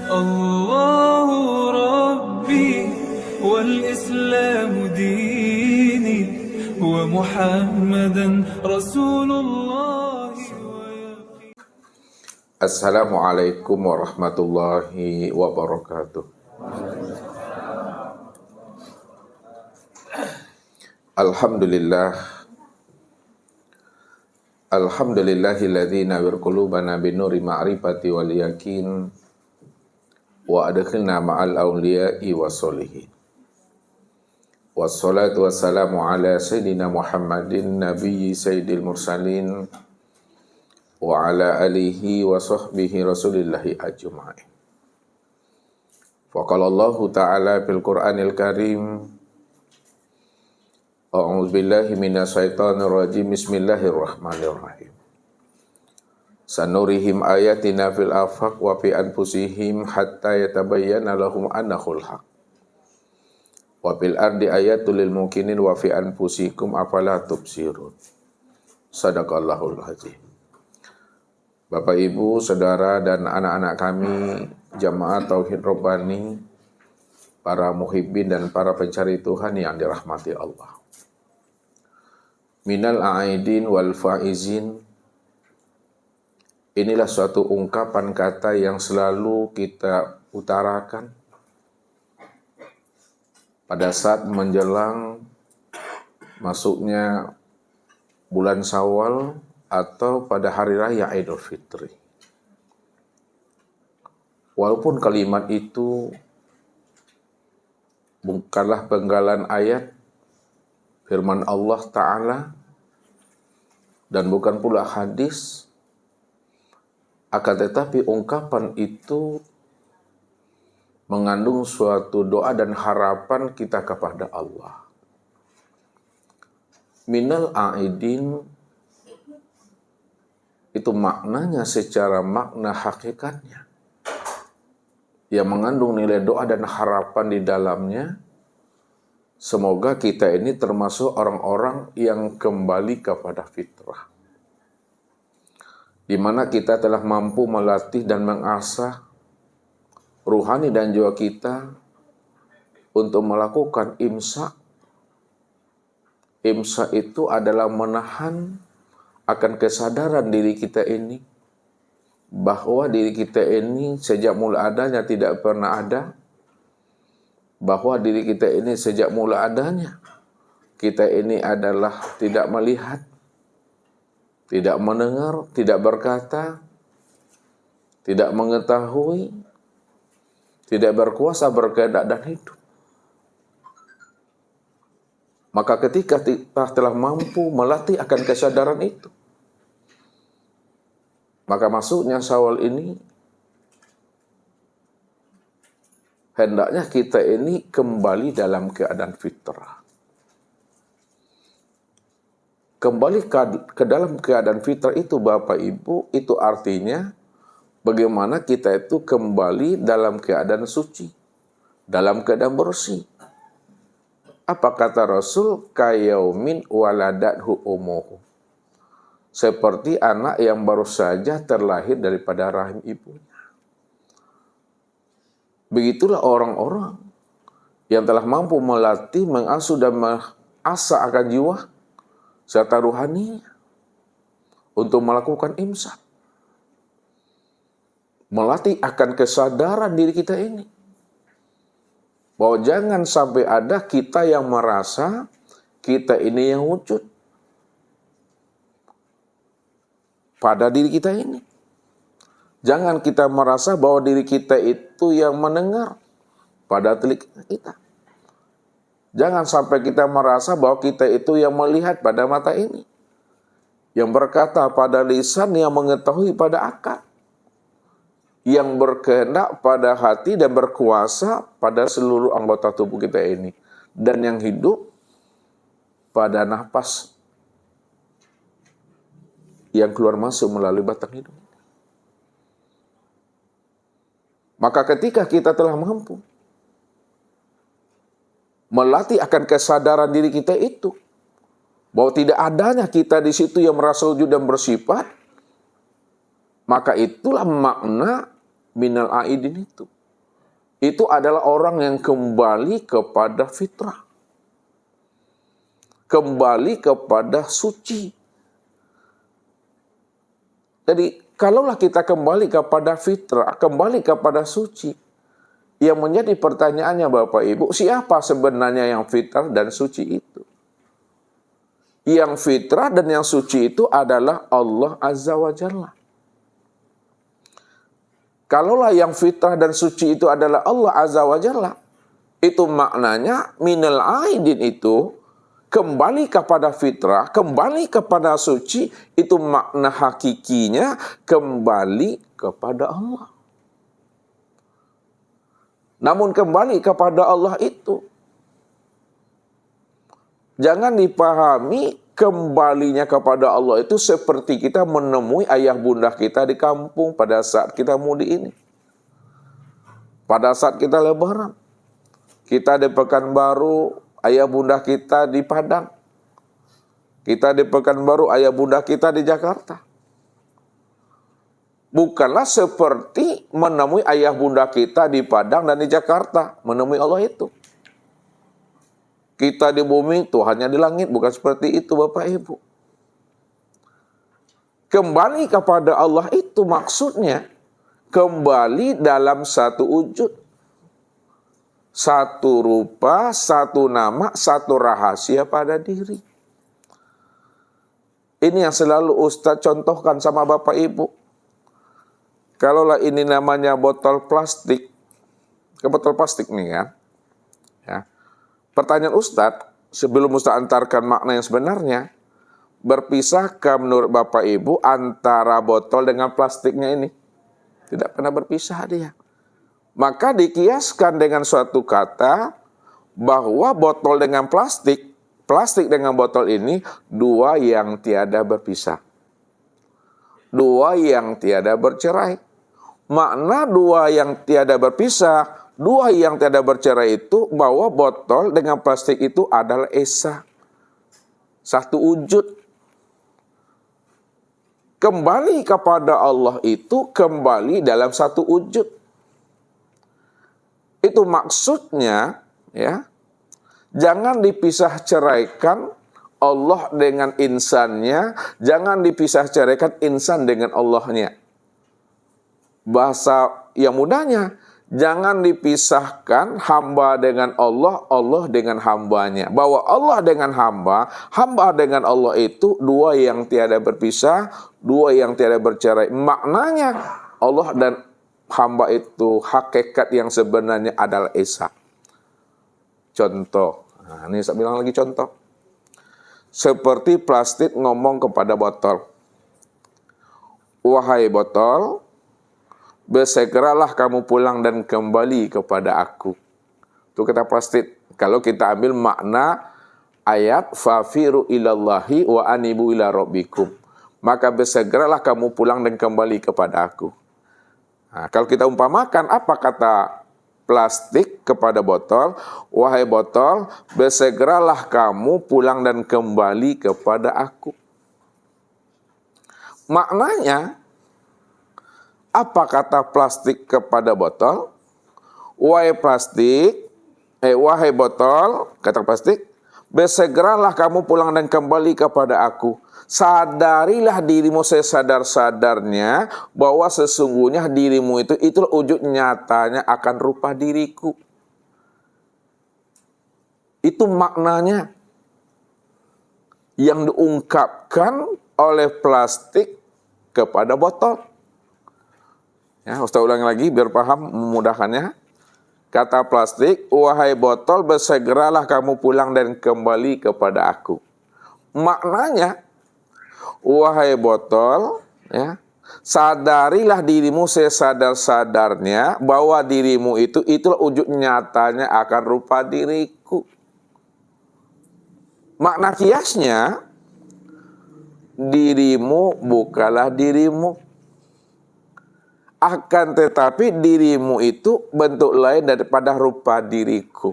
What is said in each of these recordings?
الله ربي والإسلام ديني ومحمدا رسول الله. Assalamualaikum warahmatullahi wabarakatuh. Alhamdulillahilladzi nawwir qulubana binuri ma'rifati wal yakin wa adkhilna ma'al awliya'i wassolihin. Wassalatu wassalamu ala sayyidina Muhammadin nabiyyi sayyidil mursalin wa ala alihi wa sahbihi rasulillahi ajma'in. Faqala Allahu ta'ala fil Qur'anil Karim, a'udzu billahi minasyaitonir rajim, bismillahirrahmanirrahim. Sanurihim ayatina fil afaq wa fi anfusihim hatta yatabayyana lahum annahul haq. Wa fil ardi ayatul lil mukminin wa fi anfusikum afala tubsirun. Shadaqallahul azim. Bapak, Ibu, Saudara, dan anak-anak kami, Jamaah Tauhid Rabbani, para muhibbin dan para pencari Tuhan yang dirahmati Allah. Minal a'idin wal faizin. Inilah suatu ungkapan kata yang selalu kita utarakan pada saat menjelang masuknya bulan Syawal atau pada hari raya Idul Fitri. Walaupun kalimat itu bukanlah penggalan ayat firman Allah Ta'ala dan bukan pula hadis, akan tetapi ungkapan itu mengandung suatu doa dan harapan kita kepada Allah. Minal a'idin, itu maknanya secara makna hakikatnya, yang mengandung nilai doa dan harapan di dalamnya. Semoga kita ini termasuk orang-orang yang kembali kepada fitrah, di mana kita telah mampu melatih dan mengasah ruhani dan jiwa kita untuk melakukan imsak. Imsak itu adalah menahan akan kesadaran diri kita ini, bahwa diri kita ini sejak mula adanya tidak pernah ada, bahwa diri kita ini sejak mula adanya kita ini adalah tidak melihat, tidak mendengar, tidak berkata, tidak mengetahui, tidak berkuasa, berkehendak dan hidup. Maka ketika kita telah mampu melatih akan kesadaran itu, maka masuknya Syawal ini hendaknya kita ini kembali dalam keadaan fitrah. Kembali ke dalam keadaan fitrah itu, Bapak Ibu, itu artinya bagaimana kita itu kembali dalam keadaan suci, dalam keadaan bersih. Apa kata Rasul? Kayaumin waladathu umuhu. Seperti anak yang baru saja terlahir daripada rahim ibunya. Begitulah orang-orang yang telah mampu melatih, mengasuh dan mengasah akan jiwa serta ruhani untuk melakukan imsak. Melatih akan kesadaran diri kita ini, bahwa jangan sampai ada kita yang merasa kita ini yang wujud pada diri kita ini. Jangan kita merasa bahwa diri kita itu yang mendengar pada telinga kita. Jangan sampai kita merasa bahwa kita itu yang melihat pada mata ini, yang berkata pada lisan, yang mengetahui pada akal, yang berkehendak pada hati dan berkuasa pada seluruh anggota tubuh kita ini, dan yang hidup pada nafas yang keluar masuk melalui batang hidung. Maka ketika kita telah mampu melatih akan kesadaran diri kita itu, bahwa tidak adanya kita di situ yang merasa wujud dan bersifat, maka itulah makna minal aidin itu. itu adalah orang yang kembali kepada fitrah. Kembali kepada suci. Jadi, kalaulah kita kembali kepada fitrah, kembali kepada suci, yang menjadi pertanyaannya Bapak Ibu, siapa sebenarnya yang fitrah dan suci itu? Yang fitrah dan yang suci itu adalah Allah Azza wa Jalla. Kalaulah yang fitrah dan suci itu adalah Allah Azza wa Jalla, itu maknanya minal aidin itu kembali kepada fitrah, kembali kepada suci, itu makna hakikinya kembali kepada Allah. Namun kembali kepada Allah itu jangan dipahami kembalinya kepada Allah itu seperti kita menemui ayah bunda kita di kampung pada saat kita mudik ini. Pada saat kita lebaran. Kita di Pekanbaru, ayah bunda kita di Padang. Kita di Pekanbaru, ayah bunda kita di Jakarta. Bukanlah seperti menemui ayah bunda kita di Padang dan di Jakarta. Menemui Allah itu. Kita di bumi, Tuhannya di langit. Bukan seperti itu Bapak Ibu. Kembali kepada Allah itu maksudnya kembali dalam satu wujud. Satu rupa, satu nama, satu rahasia pada diri. Ini yang selalu Ustadz contohkan sama Bapak Ibu. Kalaulah ini namanya botol plastik. Botol plastik nih kan. Ya. Pertanyaan Ustadz, sebelum Ustadz antarkan makna yang sebenarnya, berpisahkah menurut Bapak Ibu antara botol dengan plastiknya ini? Tidak pernah berpisah dia. Maka dikiaskan dengan suatu kata bahwa botol dengan plastik, plastik dengan botol ini dua yang tiada berpisah. Dua yang tiada bercerai. Makna dua yang tiada berpisah, dua yang tiada bercerai itu bahwa botol dengan plastik itu adalah esa. Satu wujud. Kembali kepada Allah itu kembali dalam satu wujud. Itu maksudnya, ya, jangan dipisah ceraikan Allah dengan insannya, jangan dipisah ceraikan insan dengan Allahnya. Bahasa yang mudahnya, jangan dipisahkan hamba dengan Allah, Allah dengan hambanya. Bahwa Allah dengan hamba dengan Allah itu dua yang tiada berpisah, dua yang tiada bercerai. Maknanya Allah dan hamba itu hakikat yang sebenarnya adalah esa. Contoh. Nah, ini saya bilang lagi contoh. Seperti plastik ngomong kepada botol. Wahai botol, bersegeralah kamu pulang dan kembali kepada aku. Itu kata plastik. Kalau kita ambil makna ayat fafiru ilallahi wa anibu ila rabbikum. Maka bersegeralah kamu pulang dan kembali kepada aku. Nah, kalau kita umpamakan apa kata plastik kepada botol, wahai botol, bersegeralah kamu pulang dan kembali kepada aku. Maknanya, apa kata plastik kepada botol? Wahai botol, kata plastik, bersegeralah kamu pulang dan kembali kepada aku. Sadarilah dirimu sesadar-sadarnya bahwa sesungguhnya dirimu itu itulah wujud nyatanya akan rupa diriku. Itu maknanya yang diungkapkan oleh plastik kepada botol. Ya, Ustaz ulangi lagi biar paham memudahkannya. Kata plastik, wahai botol bersegeralah kamu pulang dan kembali kepada aku. Maknanya, wahai botol, ya, sadarilah dirimu sesadar-sadarnya bahwa dirimu itu itulah wujud nyatanya akan rupa diriku. Makna kiasnya, dirimu bukanlah dirimu. Akan tetapi dirimu itu bentuk lain daripada rupa diriku.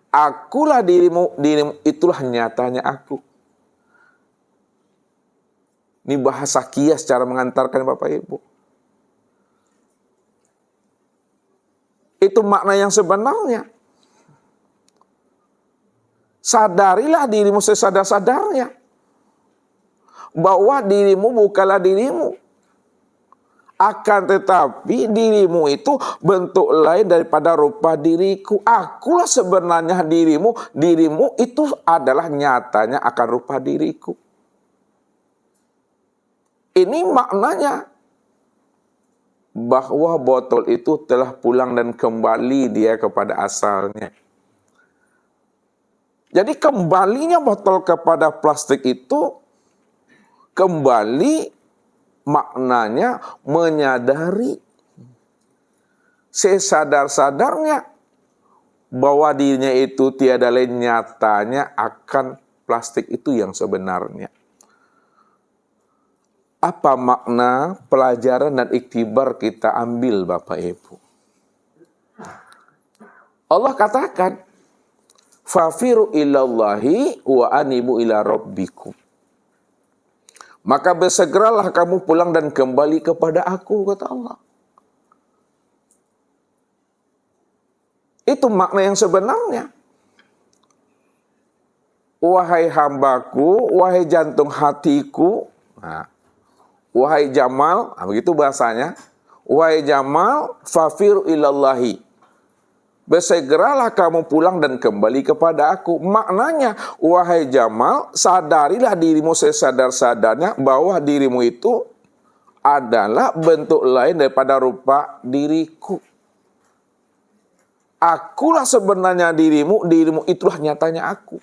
Akulah dirimu itulah nyatanya aku. Ini bahasa kias cara mengantarkan Bapak Ibu. Itu makna yang sebenarnya. Sadarilah dirimu sesadar-sadarnya bahwa dirimu bukanlah dirimu. Akan tetapi dirimu itu bentuk lain daripada rupa diriku. Akulah sebenarnya dirimu. Dirimu itu adalah nyatanya akan rupa diriku. Ini maknanya. Bahwa botol itu telah pulang dan kembali dia kepada asalnya. Jadi kembalinya botol kepada plastik itu kembali maknanya menyadari sesadar-sadarnya bahwa dirinya itu tiada lain nyatanya akan plastik itu yang sebenarnya. Apa makna pelajaran dan iktibar kita ambil Bapak Ibu? Allah katakan, fafiru ilallahi wa animu ila rabbikum. Maka bersegeralah kamu pulang dan kembali kepada aku, kata Allah. Itu makna yang sebenarnya. Wahai hambaku, wahai jantung hatiku, wahai Jamal, begitu bahasanya. Wahai Jamal, fafiru ilallahi. Bersegeralah kamu pulang dan kembali kepada aku. Maknanya, wahai Jamal, sadarilah dirimu sesadar-sadarnya bahwa dirimu itu adalah bentuk lain daripada rupa diriku. Akulah sebenarnya dirimu, dirimu itulah nyatanya aku.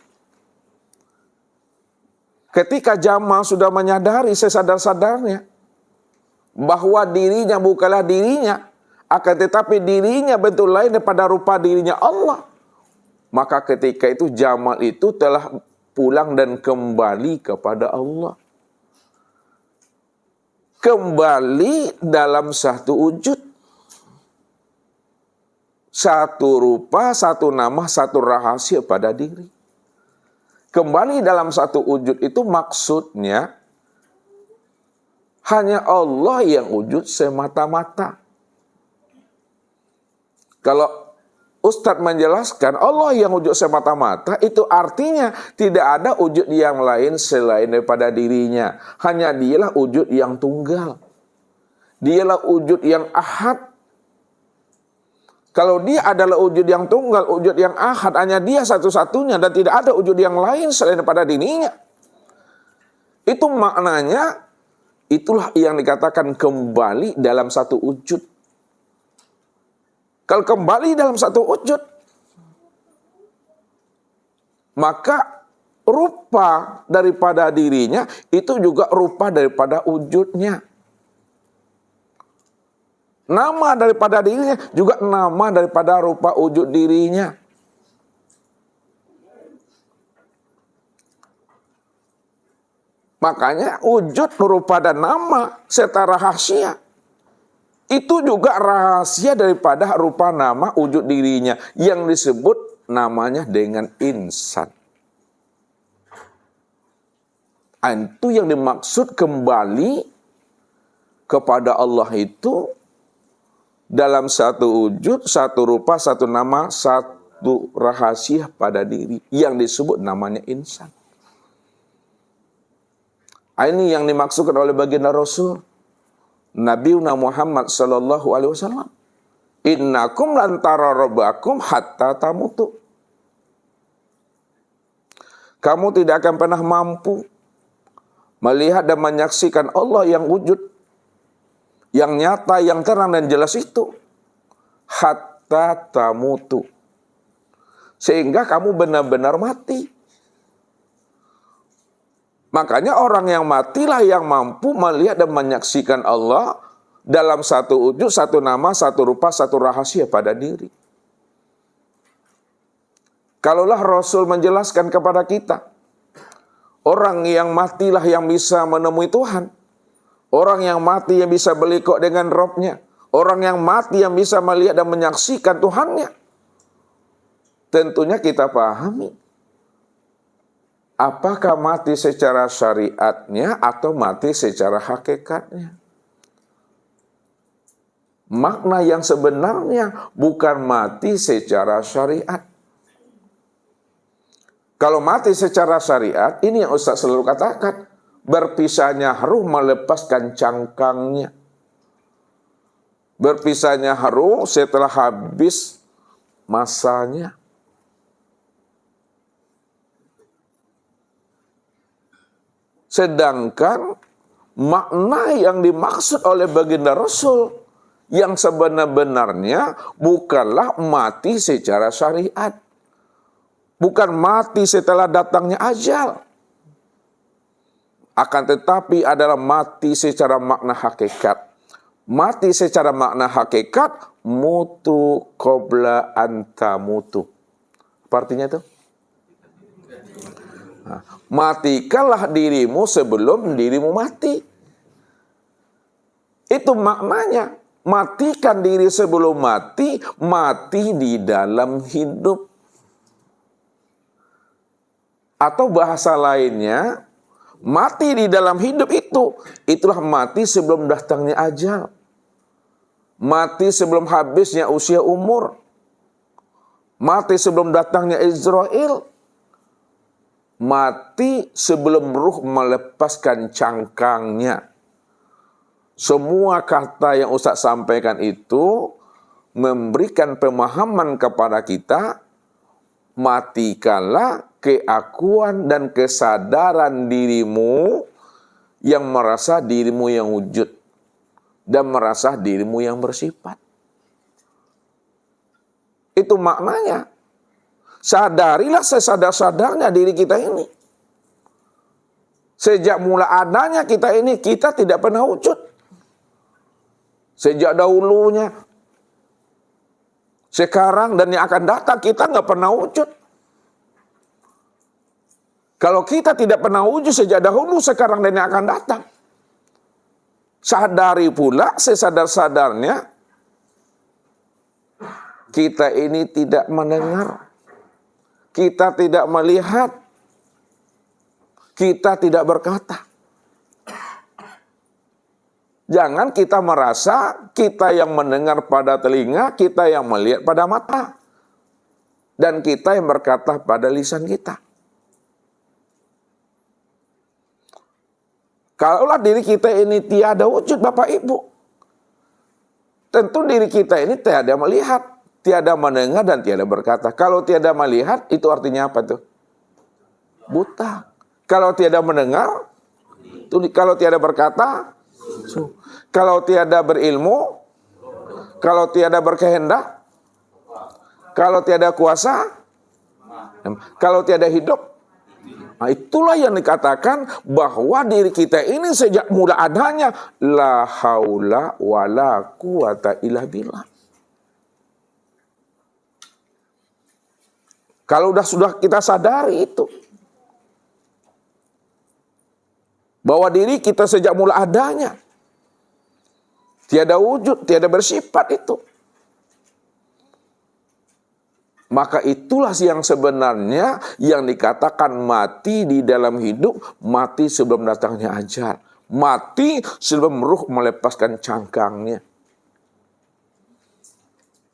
Ketika Jamal sudah menyadari sesadar-sadarnya bahwa dirinya bukanlah dirinya, akan tetapi dirinya bentuk lain daripada rupa dirinya Allah. Maka ketika itu Jamal itu telah pulang dan kembali kepada Allah. Kembali dalam satu wujud. Satu rupa, satu nama, satu rahasia pada diri. Kembali dalam satu wujud itu maksudnya hanya Allah yang wujud semata-mata. Kalau Ustadz menjelaskan Allah yang wujud semata-mata, itu artinya tidak ada wujud yang lain selain daripada dirinya. Hanya dialah wujud yang tunggal. Dialah wujud yang ahad. Kalau dia adalah wujud yang tunggal, wujud yang ahad, hanya dia satu-satunya dan tidak ada wujud yang lain selain daripada dirinya. Itu maknanya, itulah yang dikatakan kembali dalam satu wujud. Kalau kembali dalam satu wujud, maka rupa daripada dirinya itu juga rupa daripada wujudnya. Nama daripada dirinya juga nama daripada rupa wujud dirinya. Makanya wujud, rupa dan nama serta rahasia. Itu juga rahasia daripada rupa nama wujud dirinya yang disebut namanya dengan insan. Itu yang dimaksud kembali kepada Allah itu dalam satu wujud, satu rupa, satu nama, satu rahasia pada diri yang disebut namanya insan. Ini yang dimaksudkan oleh baginda Rasul Nabi Muhammad sallallahu alaihi wasallam. Innakum lan tara rabbakum hatta tamutu. Kamu tidak akan pernah mampu melihat dan menyaksikan Allah yang wujud, yang nyata, yang terang dan jelas itu hatta tamutu. Sehingga kamu benar-benar mati. Makanya orang yang matilah yang mampu melihat dan menyaksikan Allah dalam satu wujud, satu nama, satu rupa, satu rahasia pada diri. Kalaulah Rasul menjelaskan kepada kita, orang yang matilah yang bisa menemui Tuhan. Orang yang mati yang bisa berlikok dengan Rabb-Nya. Orang yang mati yang bisa melihat dan menyaksikan Tuhannya. Tentunya kita pahami. Apakah mati secara syariatnya atau mati secara hakikatnya? Makna yang sebenarnya bukan mati secara syariat. Kalau mati secara syariat, ini yang Ustaz selalu katakan, berpisahnya ruh melepaskan cangkangnya. Berpisahnya ruh setelah habis masanya. Sedangkan makna yang dimaksud oleh baginda Rasul yang sebenar-benarnya bukanlah mati secara syariat. Bukan mati setelah datangnya ajal. Akan tetapi adalah mati secara makna hakikat. Mati secara makna hakikat, mutu qabla anta mutu. Apa artinya itu? Nah, matikanlah dirimu sebelum dirimu mati. Itu maknanya. Matikan diri sebelum mati, mati di dalam hidup. Atau bahasa lainnya, mati di dalam hidup itulah mati sebelum datangnya ajal. Mati sebelum habisnya usia umur. Mati sebelum datangnya Israel. Mati sebelum ruh melepaskan cangkangnya. Semua kata yang Ustaz sampaikan itu memberikan pemahaman kepada kita, matikanlah keakuan dan kesadaran dirimu yang merasa dirimu yang wujud dan merasa dirimu yang bersifat. Itu maknanya. Sadarilah sesadar-sadarnya diri kita ini. Sejak mula adanya kita ini, kita tidak pernah wujud. Sejak dahulunya, sekarang dan yang akan datang kita nggak pernah wujud. Kalau kita tidak pernah wujud sejak dahulu, sekarang dan yang akan datang. Sadari pula sesadar-sadarnya, kita ini tidak mendengar, kita tidak melihat, kita tidak berkata. Jangan kita merasa kita yang mendengar pada telinga, kita yang melihat pada mata, dan kita yang berkata pada lisan kita. Kalaulah diri kita ini tiada wujud Bapak Ibu, tentu diri kita ini tiada melihat, tiada mendengar, dan tiada berkata. Kalau tiada melihat, itu artinya apa tuh? Buta. Kalau tiada mendengar, kalau tiada berkata, kalau tiada berilmu, kalau tiada berkehendak, kalau tiada kuasa, kalau tiada hidup. Nah, itulah yang dikatakan bahwa diri kita ini sejak mula adanya la haula wala quwata illa billah. Kalau sudah kita sadari itu, bahwa diri kita sejak mula adanya tiada wujud, tiada bersifat itu, maka itulah yang sebenarnya yang dikatakan mati di dalam hidup, mati sebelum datangnya ajal, mati sebelum ruh melepaskan cangkangnya.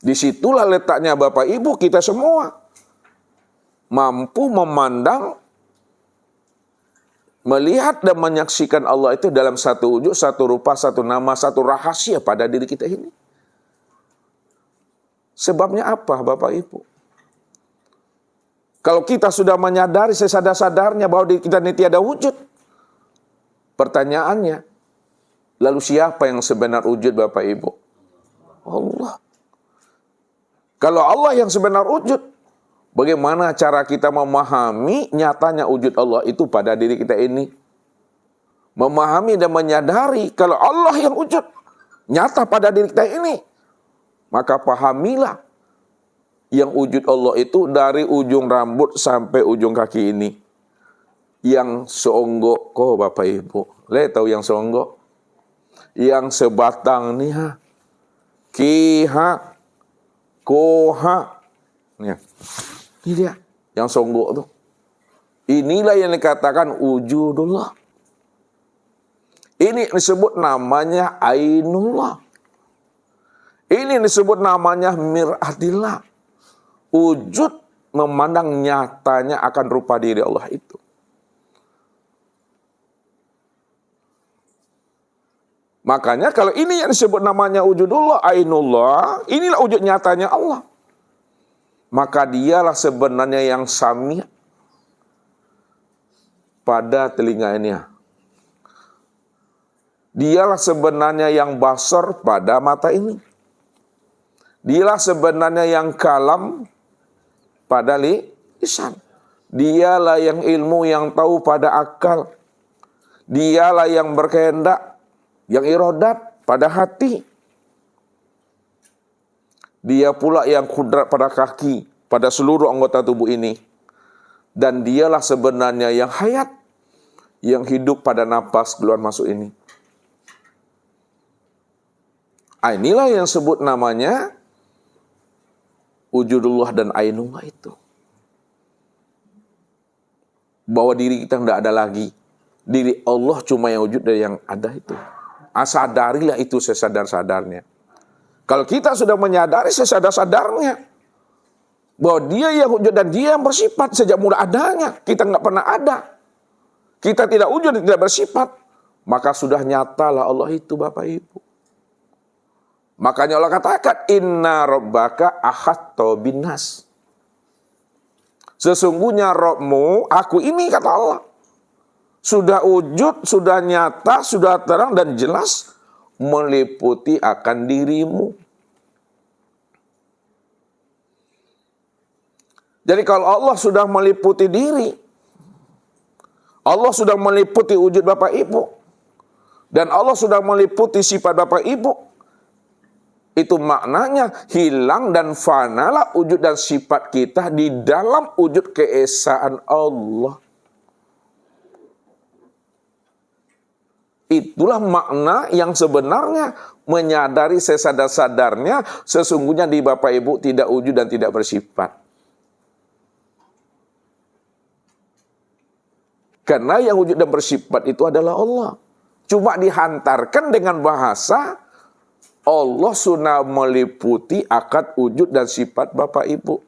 Disitulah letaknya Bapak Ibu kita semua mampu memandang, melihat dan menyaksikan Allah itu dalam satu wujud, satu rupa, satu nama, satu rahasia pada diri kita ini. Sebabnya apa Bapak Ibu? Kalau kita sudah menyadari sesadar-sadarnya bahwa diri kita ini tiada wujud, pertanyaannya, lalu siapa yang sebenar wujud Bapak Ibu? Allah. Kalau Allah yang sebenar wujud, bagaimana cara kita memahami nyatanya wujud Allah itu pada diri kita ini? Memahami dan menyadari kalau Allah yang wujud nyata pada diri kita ini, maka pahamilah yang wujud Allah itu dari ujung rambut sampai ujung kaki ini. Yang seonggok kok Bapak Ibu. Tahu yang seonggok? Yang sebatang nih ha. Kiha. Koha. Ya. Ini dia. Yang seonggok tuh. Inilah yang dikatakan wujudullah. Ini disebut namanya Ainullah. Ini yang disebut namanya mir'atillah. Wujud memandang nyatanya akan rupa diri Allah itu. Makanya kalau ini yang disebut namanya wujudullah, ainullah, inilah wujud nyatanya Allah. Maka dialah sebenarnya yang sami' pada telinganya. Dialah sebenarnya yang basar pada mata ini. Dialah sebenarnya yang kalam pada lisan. Dialah yang ilmu yang tahu pada akal. Dialah yang berkehendak, yang iradat pada hati. Dia pula yang kudrat pada kaki, pada seluruh anggota tubuh ini. Dan dialah sebenarnya yang hayat, yang hidup pada napas keluar masuk ini. Inilah yang sebut namanya wujudullah dan ainullah itu. Bahwa diri kita tidak ada lagi. Diri Allah cuma yang wujud dan yang ada itu. Sadarilah itu sesadar-sadarnya. Kalau kita sudah menyadari sesadar-sadarnya bahwa dia yang wujud dan dia yang bersifat sejak mula adanya, kita nggak pernah ada, kita tidak wujud dan tidak bersifat, maka sudah nyatalah Allah itu, Bapak Ibu. Makanya Allah katakan, inna rabbaka ahatta binnas. Sesungguhnya Rabbmu, aku ini, kata Allah, sudah wujud, sudah nyata, sudah terang dan jelas meliputi akan dirimu. Jadi kalau Allah sudah meliputi diri, Allah sudah meliputi wujud Bapak Ibu, dan Allah sudah meliputi sifat Bapak Ibu, itu maknanya hilang dan fanalah wujud dan sifat kita di dalam wujud keesaan Allah. Itulah makna yang sebenarnya menyadari sesadar-sadarnya sesungguhnya di Bapak Ibu tidak wujud dan tidak bersifat. Karena yang wujud dan bersifat itu adalah Allah. Cuma dihantarkan dengan bahasa Allah sudah meliputi akad wujud dan sifat Bapak Ibu.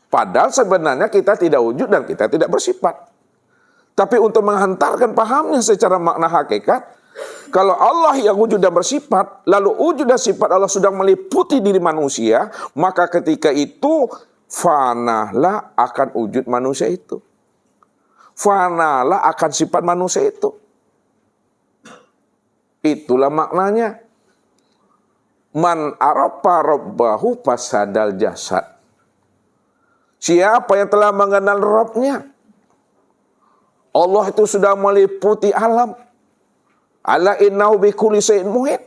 Padahal sebenarnya kita tidak wujud dan kita tidak bersifat. Tapi untuk menghantarkan pahamnya secara makna hakikat, kalau Allah yang wujud dan bersifat, lalu wujud dan sifat Allah sudah meliputi diri manusia, maka ketika itu fanalah akan wujud manusia itu. Fanalah akan sifat manusia itu. Itulah maknanya. Man arafa rabbahu fasadal jasad. Siapa yang telah mengenal Rabbnya? Allah itu sudah meliputi alam. Ala innahu bikulli syai'in muhit.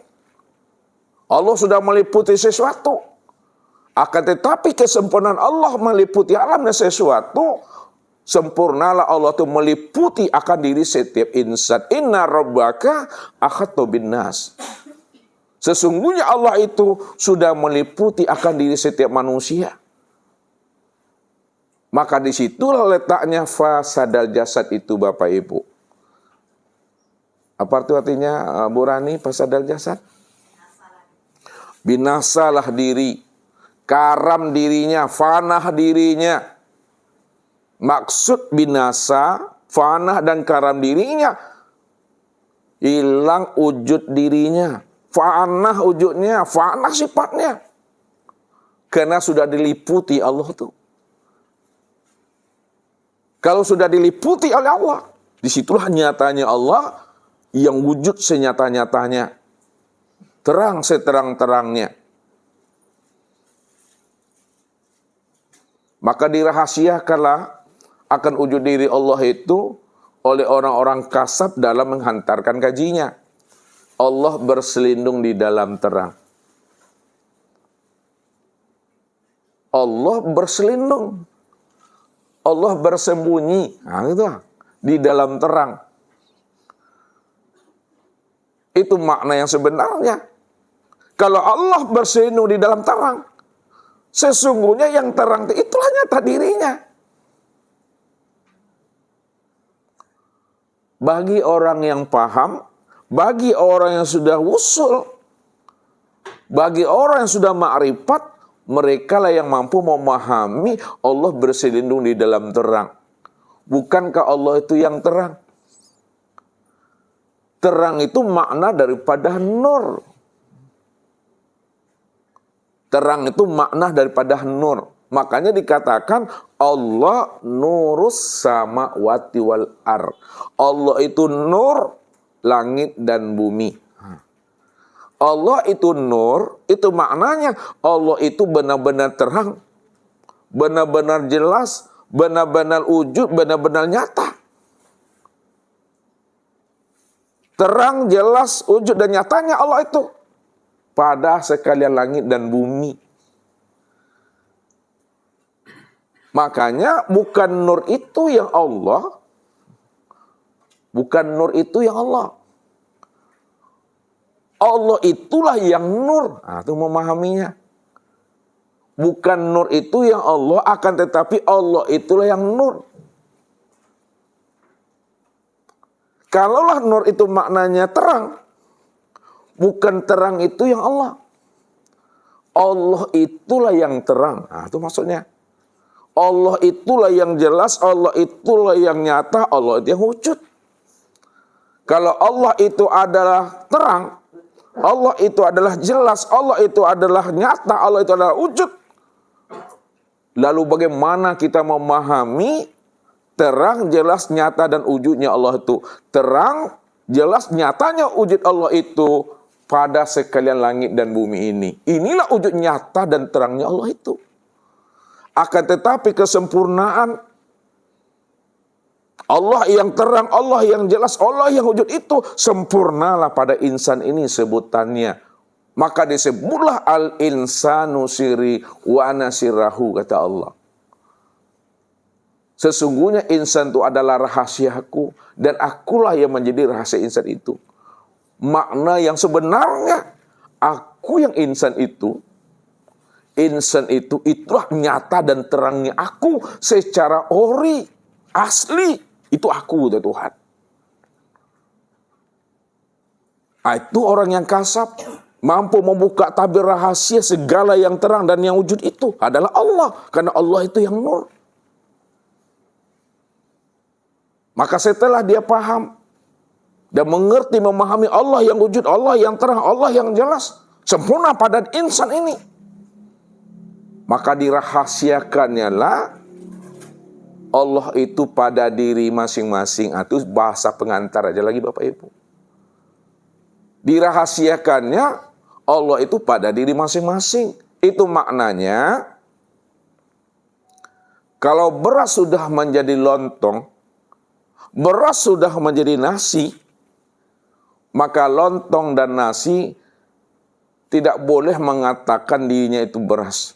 Allah sudah meliputi sesuatu. Akan tetapi kesempurnaan Allah meliputi alam dan sesuatu, sempurnalah Allah itu meliputi akan diri setiap insan. Inna rabbaka ahatta binnas. Sesungguhnya Allah itu sudah meliputi akan diri setiap manusia. Maka disitulah letaknya fasadal jasad itu, Bapak Ibu. Apa itu artinya, Bu Rani, fasadal jasad? Binasalah diri, karam dirinya, fanah dirinya. Maksud binasa, fanah dan karam dirinya, hilang wujud dirinya. Fanah wujudnya, fanah sifatnya. Karena sudah diliputi Allah itu. Kalau sudah diliputi oleh Allah, disitulah nyatanya Allah yang wujud senyata-nyatanya. Terang seterang-terangnya. Maka dirahasiakanlah akan wujud diri Allah itu oleh orang-orang kasab dalam menghantarkan kajinya. Allah berselindung di dalam terang. Allah berselindung. Allah bersembunyi. Nah, itu di dalam terang. Itu makna yang sebenarnya. Kalau Allah berselindung di dalam terang, sesungguhnya yang terang itulah nyata dirinya. Bagi orang yang paham, bagi orang yang sudah wusul, Bagi orang yang sudah ma'rifat, mereka lah yang mampu memahami Allah berselindung di dalam terang. Bukankah Allah itu yang terang? Terang itu makna daripada nur. Terang itu makna daripada nur. Makanya dikatakan Allah nurus samawati wal ar. Allah itu nur langit dan bumi. Allah itu nur, itu maknanya Allah itu benar-benar terang, benar-benar jelas, benar-benar wujud, benar-benar nyata. Terang, jelas, wujud dan nyatanya Allah itu pada sekalian langit dan bumi. Makanya bukan nur itu yang Allah, bukan nur itu yang Allah. Allah itulah yang nur. Nah, itu memahaminya. Bukan nur itu yang Allah, akan tetapi Allah itulah yang nur. Kalaulah nur itu maknanya terang, bukan terang itu yang Allah. Allah itulah yang terang. Nah, itu maksudnya. Allah itulah yang jelas, Allah itulah yang nyata, Allah itu yang wujud. Kalau Allah itu adalah terang, Allah itu adalah jelas, Allah itu adalah nyata, Allah itu adalah wujud. Lalu bagaimana kita memahami terang, jelas, nyata, dan wujudnya Allah itu? Terang, jelas, nyatanya wujud Allah itu pada sekalian langit dan bumi ini. Inilah wujud nyata dan terangnya Allah itu. Akan tetapi kesempurnaan Allah yang terang, Allah yang jelas, Allah yang wujud itu sempurnalah pada insan ini sebutannya. Maka disebutlah al-insanu siri wa ana sirrahu, kata Allah. Sesungguhnya insan itu adalah rahasiaku dan akulah yang menjadi rahasia insan itu. Makna yang sebenarnya, aku yang insan itu itulah nyata dan terangnya aku secara ori, asli. Itu aku, Tuhan. Itu orang yang kasab, mampu membuka tabir rahasia segala yang terang dan yang wujud itu adalah Allah. Karena Allah itu yang nur. Maka setelah dia paham dan mengerti, memahami Allah yang wujud, Allah yang terang, Allah yang jelas, sempurna pada insan ini, maka dirahasiakannya lah Allah itu pada diri masing-masing. Itu bahasa pengantar aja lagi Bapak Ibu. Dirahasiakannya Allah itu pada diri masing-masing. Itu maknanya, kalau beras sudah menjadi lontong, beras sudah menjadi nasi, maka lontong dan nasi tidak boleh mengatakan dirinya itu beras.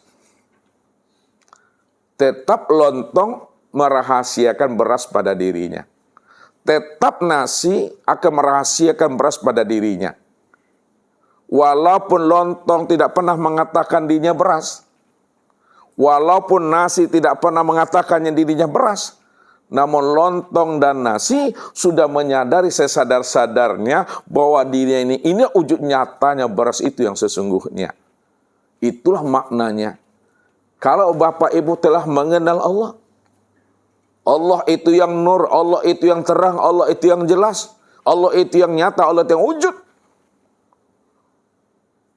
Tetap lontong merahasiakan beras pada dirinya. Tetap nasi akan merahasiakan beras pada dirinya. Walaupun lontong tidak pernah mengatakan dirinya beras, walaupun nasi tidak pernah mengatakannya dirinya beras, namun lontong dan nasi sudah menyadari sesadar-sadarnya bahwa dirinya ini wujud nyatanya beras itu yang sesungguhnya. Itulah maknanya. Kalau Bapak Ibu telah mengenal Allah, Allah itu yang nur, Allah itu yang terang, Allah itu yang jelas, Allah itu yang nyata, Allah itu yang wujud,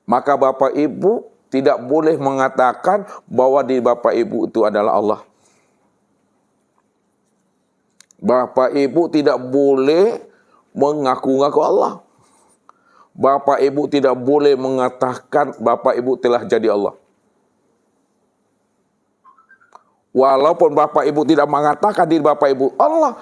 maka Bapak Ibu tidak boleh mengatakan bahwa di Bapak Ibu itu adalah Allah. Bapak Ibu tidak boleh mengaku-ngaku Allah. Bapak Ibu tidak boleh mengatakan Bapak Ibu telah jadi Allah. Walaupun Bapak Ibu tidak mengatakan diri Bapak Ibu Allah,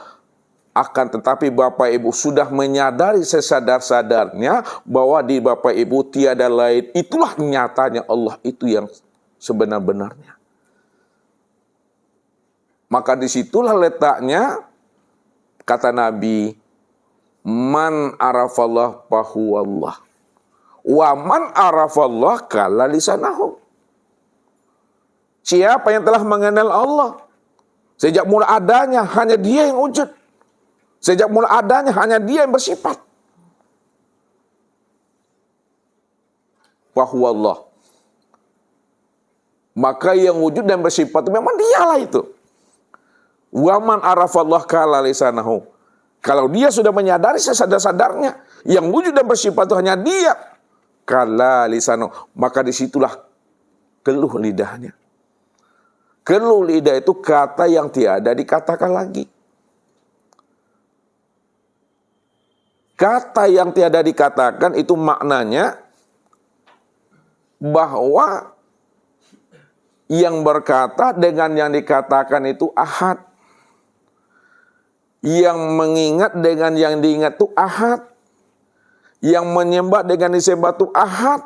akan tetapi Bapak Ibu sudah menyadari sesadar-sadarnya bahwa di Bapak Ibu tiada lain. Itulah nyatanya Allah itu yang sebenar-benarnya. Maka disitulah letaknya kata Nabi, man arafallah fahuwallah, wa man arafallah kala lisanahu. Siapa yang telah mengenal Allah, sejak mula adanya hanya Dia yang wujud. Sejak mula adanya hanya Dia yang bersifat. fahuwallah. Maka yang wujud dan bersifat itu memang dialah itu. Wa man arafallah kala lisanahu. Kalau dia sudah menyadari sesadar-sadarnya, yang wujud dan bersifat itu hanya dia, kala lisanahu, maka disitulah keluh lidahnya. Keluh lidah itu kata yang tiada dikatakan lagi. Kata yang tiada dikatakan itu maknanya bahwa yang berkata dengan yang dikatakan itu ahad. Yang mengingat dengan yang diingat itu ahad. Yang menyembah dengan disembah itu ahad.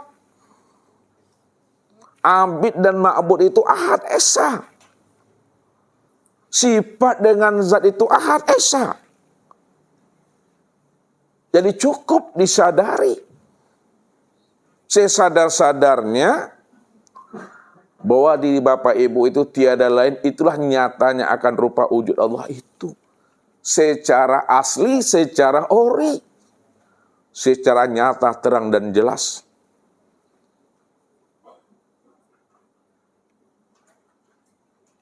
Abid dan ma'bud itu ahad esa. Sifat dengan zat itu ahad esa. Jadi cukup disadari. Sesadar-sadarnya bahwa diri Bapak Ibu itu tiada lain, itulah nyatanya akan rupa wujud Allah itu. Secara asli, secara ori. Secara nyata, terang dan jelas.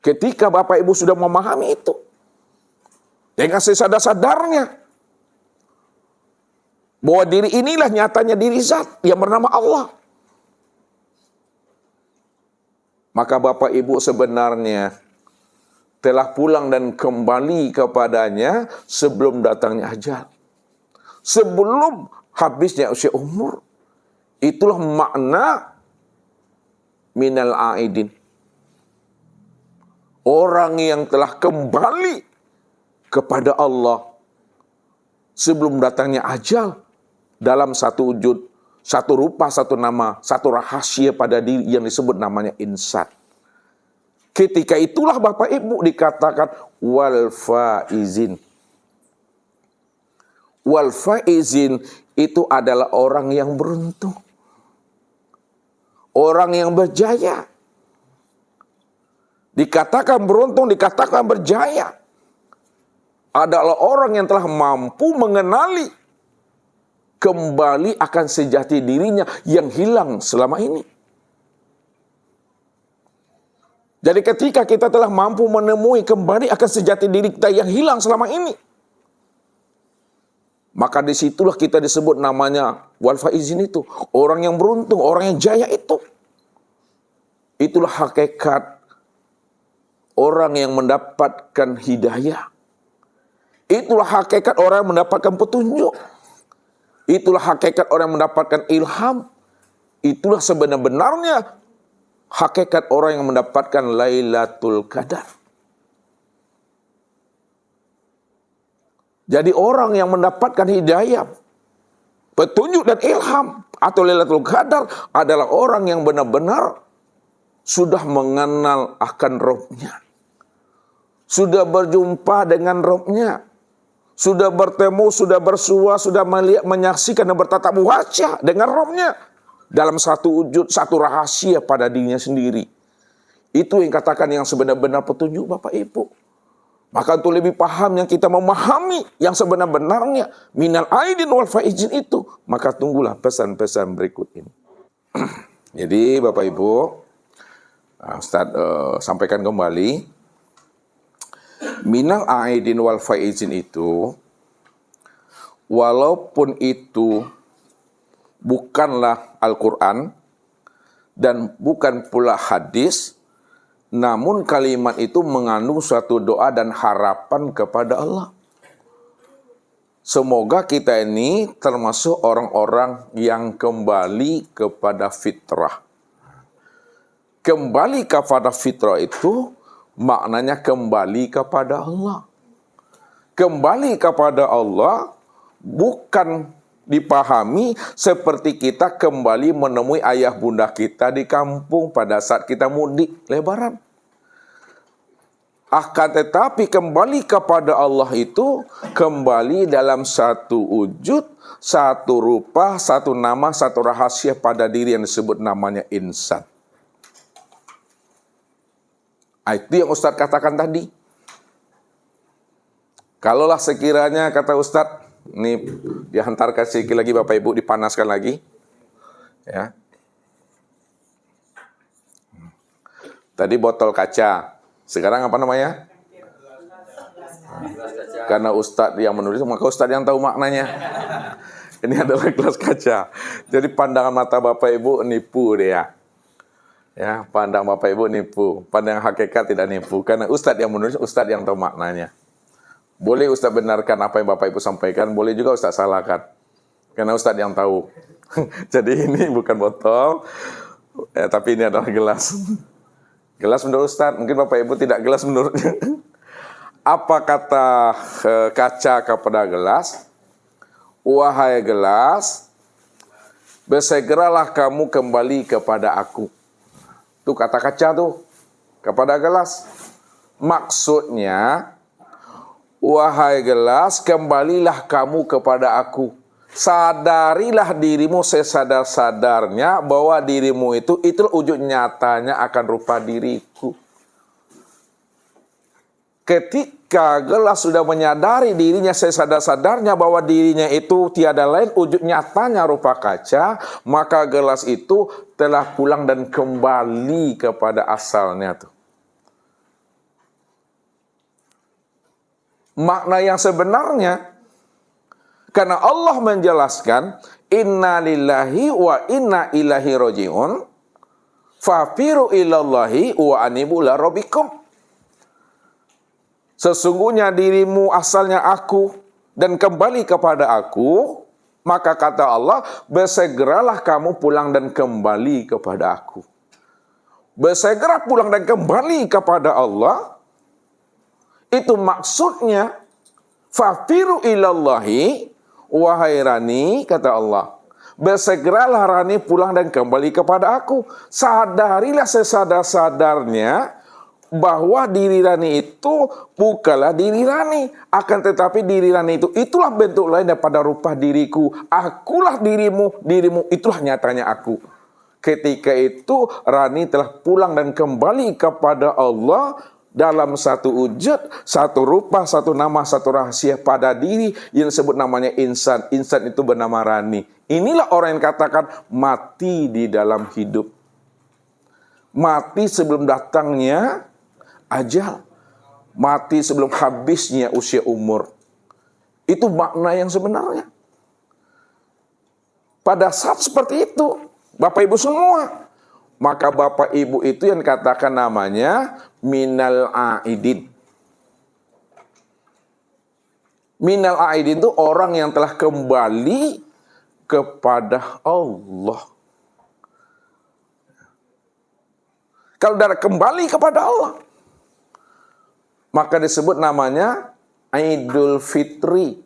Ketika Bapak Ibu sudah memahami itu, dengan sesadar-sadarnya, bahwa diri inilah nyatanya diri zat yang bernama Allah. Maka Bapak Ibu sebenarnya telah pulang dan kembali kepadanya sebelum datangnya ajal. Sebelum habisnya usia umur. Itulah makna minal aidin. Orang yang telah kembali kepada Allah sebelum datangnya ajal dalam satu wujud, satu rupa, satu nama, satu rahasia pada diri yang disebut namanya insan. Ketika itulah Bapak Ibu dikatakan wal faizin. Wal faizin itu adalah orang yang beruntung. Orang yang berjaya. Dikatakan beruntung, dikatakan berjaya. Adalah orang yang telah mampu mengenali kembali akan sejati dirinya yang hilang selama ini. Jadi ketika kita telah mampu menemui kembali akan sejati diri kita yang hilang selama ini, maka disitulah kita disebut namanya wal faizin itu. Orang yang beruntung, orang yang jaya itu. Itulah hakikat orang yang mendapatkan hidayah. Itulah hakikat orang yang mendapatkan petunjuk. Itulah hakikat orang yang mendapatkan ilham. Itulah sebenar-benarnya hakikat orang yang mendapatkan Lailatul Qadar. Jadi orang yang mendapatkan hidayah, petunjuk dan ilham atau Lailatul Qadar adalah orang yang benar-benar sudah mengenal akan Rabb-Nya. Sudah berjumpa dengan Rabb-Nya. Sudah bertemu, sudah bersua, sudah melihat, menyaksikan dan bertatap wajah dengan Rabb-Nya. Dalam satu wujud, satu rahasia pada dirinya sendiri. Itu yang katakan yang sebenar-benar petunjuk Bapak Ibu. Maka untuk lebih paham yang kita memahami yang sebenar-benarnya minal aidin wal faizin itu, maka tunggulah pesan-pesan berikut ini. Jadi Bapak Ibu, Ustaz sampaikan kembali, minal aidin wal faizin itu, walaupun itu bukanlah Al-Quran dan bukan pula hadis, namun kalimat itu mengandung suatu doa dan harapan kepada Allah. Semoga kita ini termasuk orang-orang yang kembali kepada fitrah. Kembali kepada fitrah itu maknanya kembali kepada Allah. Kembali kepada Allah bukan dipahami seperti kita kembali menemui ayah bunda kita di kampung pada saat kita mudik lebaran. Akan tetapi kembali kepada Allah itu kembali dalam satu wujud, satu rupa, satu nama, satu rahasia pada diri yang disebut namanya insan. Itu yang Ustadz katakan tadi. Kalaulah sekiranya kata Ustadz, ini dihantarkan sedikit lagi Bapak Ibu, dipanaskan lagi. Ya. Tadi botol kaca. Sekarang apa namanya? Karena Ustadz yang menulis, maka Ustadz yang tahu maknanya. Ini adalah gelas kaca. Jadi pandangan mata Bapak Ibu nipu dia. Ya, pandang Bapak Ibu nipu. Pandang hakikat tidak nipu. Karena Ustadz yang menulis, Ustadz yang tahu maknanya. Boleh Ustadz benarkan apa yang Bapak Ibu sampaikan, boleh juga Ustadz salahkan. Karena Ustadz yang tahu. Jadi ini bukan botol, tapi ini adalah gelas. Gelas menurut Ustadz, mungkin Bapak Ibu tidak gelas menurutnya. Apa kata kaca kepada gelas? Wahai gelas, bersegeralah kamu kembali kepada aku. Itu kata kaca tuh, kepada gelas. Maksudnya, wahai gelas, kembalilah kamu kepada aku. Sadarilah dirimu sesadar-sadarnya bahwa dirimu itu wujud nyatanya akan rupa diriku. Ketika gelas sudah menyadari dirinya sesadar-sadarnya bahwa dirinya itu tiada lain wujud nyatanya rupa kaca, maka gelas itu telah pulang dan kembali kepada asalnya tuh. Makna yang sebenarnya, karena Allah menjelaskan inna lillahi wa inna ilaihi raji'un fafiru ilallahi wa anibu ila rabbikum. Sesungguhnya dirimu asalnya aku dan kembali kepada aku, maka kata Allah, bersegeralah kamu pulang dan kembali kepada aku. Bersegera pulang dan kembali kepada Allah, itu maksudnya fafiru ilallahi, wahai Rani, kata Allah, bersegeralah Rani pulang dan kembali kepada aku. Sadarilah sesadar-sadarnya bahwa diri Rani itu bukanlah diri Rani, akan tetapi diri Rani itu itulah bentuk lain daripada rupa diriku. Akulah dirimu, dirimu itulah nyatanya aku. Ketika itu Rani telah pulang dan kembali kepada Allah dalam satu wujud, satu rupa, satu nama, satu rahasia pada diri yang disebut namanya insan. Insan itu bernama Rani. Inilah orang yang katakan mati di dalam hidup. Mati sebelum datangnya ajal, mati sebelum habisnya usia umur. Itu makna yang sebenarnya. Pada saat seperti itu, Bapak Ibu semua, maka Bapak Ibu itu yang dikatakan namanya minal aidin. Minal aidin itu orang yang telah kembali kepada Allah. Kalau sudah kembali kepada Allah, maka disebut namanya Idul Fitri.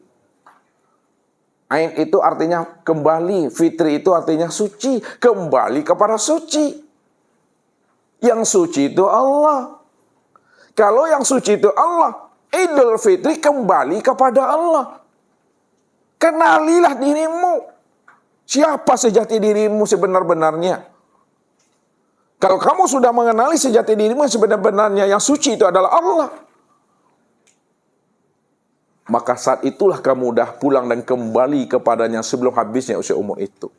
Aid itu artinya kembali, fitri itu artinya suci, kembali kepada suci. Yang suci itu Allah. Kalau yang suci itu Allah, Idul Fitri kembali kepada Allah. Kenalilah dirimu. Siapa sejati dirimu sebenar-benarnya? Kalau kamu sudah mengenali sejati dirimu sebenar-benarnya, yang suci itu adalah Allah, maka saat itulah kamu dah pulang dan kembali kepadanya sebelum habisnya usia umur itu.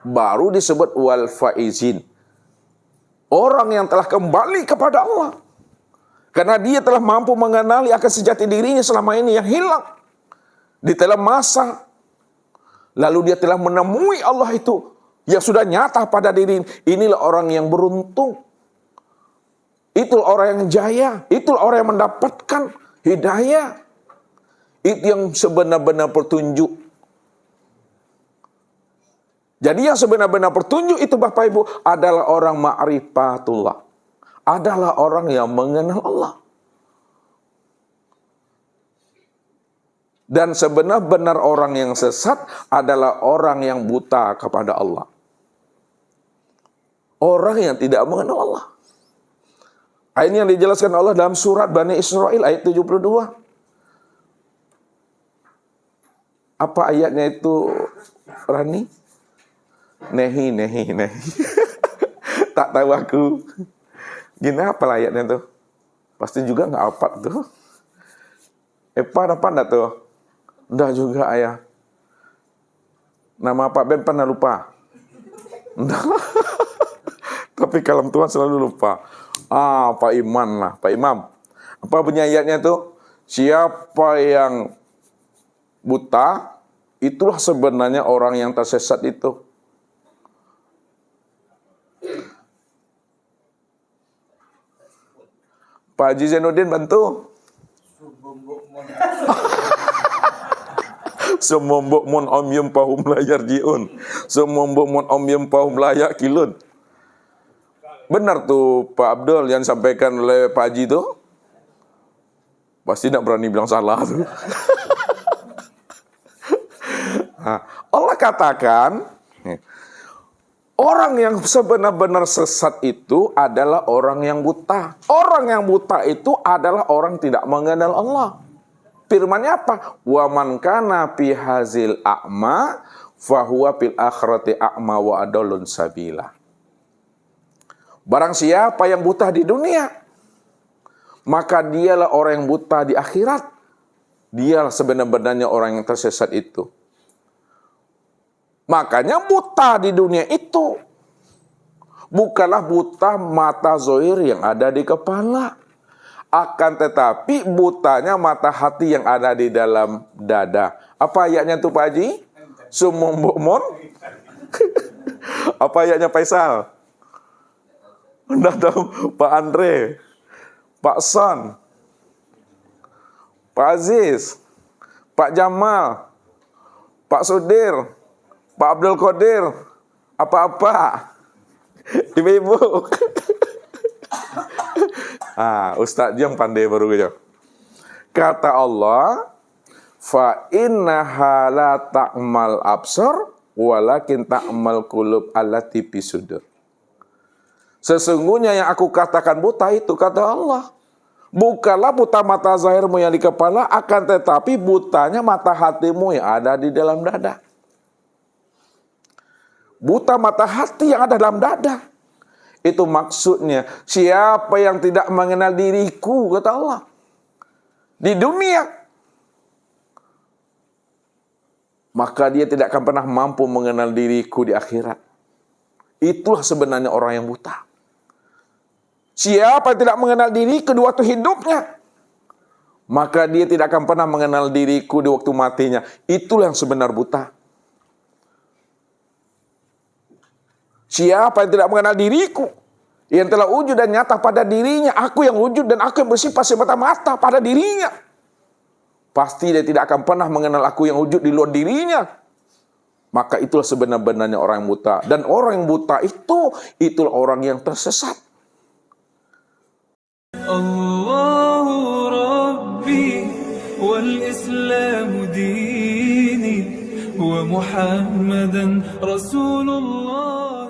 Baru disebut wal faizin. Orang yang telah kembali kepada Allah. Karena dia telah mampu mengenali akan sejati dirinya selama ini yang hilang. Di dalam masa. Lalu dia telah menemui Allah itu yang sudah nyata pada diri. Inilah orang yang beruntung. Itulah orang yang jaya. Itulah orang yang mendapatkan hidayah. Itu yang sebenar-benar petunjuk. Jadi yang sebenar-benar petunjuk itu Bapak Ibu adalah orang ma'rifatullah. Adalah orang yang mengenal Allah. Dan sebenar-benar orang yang sesat adalah orang yang buta kepada Allah. Orang yang tidak mengenal Allah. Ini yang dijelaskan Allah dalam surat Bani Israel ayat 72. Apa ayatnya itu, Rani? Nehi. Tak tahu aku. Gini apa ayatnya tuh? Pasti juga nggak apa tuh. Apa enggak tuh? Enggak juga ayah. Nama Pak Ben pernah lupa? Enggak. Tapi kalam Tuhan selalu lupa. Pak Iman lah, Pak Imam. Apa bunyi ayatnya itu? Siapa yang buta, itulah sebenarnya orang yang tersesat itu. Pak Haji Zainuddin bantu. Semombok mon om yum pahum layar jiun. Semombok mon om yum pahum layak kilun. Benar tuh Pak Abdul yang disampaikan oleh Pak Haji itu. Pasti tidak berani bilang salah tuh. Allah katakan, orang yang sebenar-benar sesat itu adalah orang yang buta. Orang yang buta itu adalah orang tidak mengenal Allah. Firman-Nya apa? Wa man kana fi hazil a'ma fahuwa fil akhirati a'ma wa adallun sabila. Barang siapa yang buta di dunia, maka dialah orang yang buta di akhirat. Dialah sebenarnya orang yang tersesat itu. Makanya buta di dunia itu bukanlah buta mata zohir yang ada di kepala. Akan tetapi butanya mata hati yang ada di dalam dada. Apa ayatnya tuh Pak Haji? Sumombokmon? Apa ayatnya Faisal? Anda tahu Pak Andre, Pak Son, Pak Aziz, Pak Jamal, Pak Sudir, Pak Abdul Qadir, apa-apa, ibu-ibu. Ustadz yang pandai baru gitu. Kata Allah, fa innaha la ta'mal absar walakin ta'mal qulub allati fi sudur. Sesungguhnya yang aku katakan buta itu, kata Allah, bukanlah buta mata zahirmu yang di kepala, akan tetapi butanya mata hatimu yang ada di dalam dada. Buta mata hati yang ada dalam dada. Itu maksudnya, siapa yang tidak mengenal diriku, kata Allah, di dunia, maka dia tidak akan pernah mampu mengenal diriku di akhirat. Itulah sebenarnya orang yang buta. Siapa yang tidak mengenal diri kedua waktu hidupnya, maka dia tidak akan pernah mengenal diriku di waktu matinya. Itulah yang sebenar buta. Siapa yang tidak mengenal diriku, yang telah wujud dan nyata pada dirinya, aku yang wujud dan aku yang bersifat semata-mata pada dirinya, pasti dia tidak akan pernah mengenal aku yang wujud di luar dirinya. Maka itulah sebenar-benarnya orang yang buta. Dan orang yang buta itulah orang yang tersesat. Allahu Rabbi wal Islamu dini wa Muhammadan Rasulullah.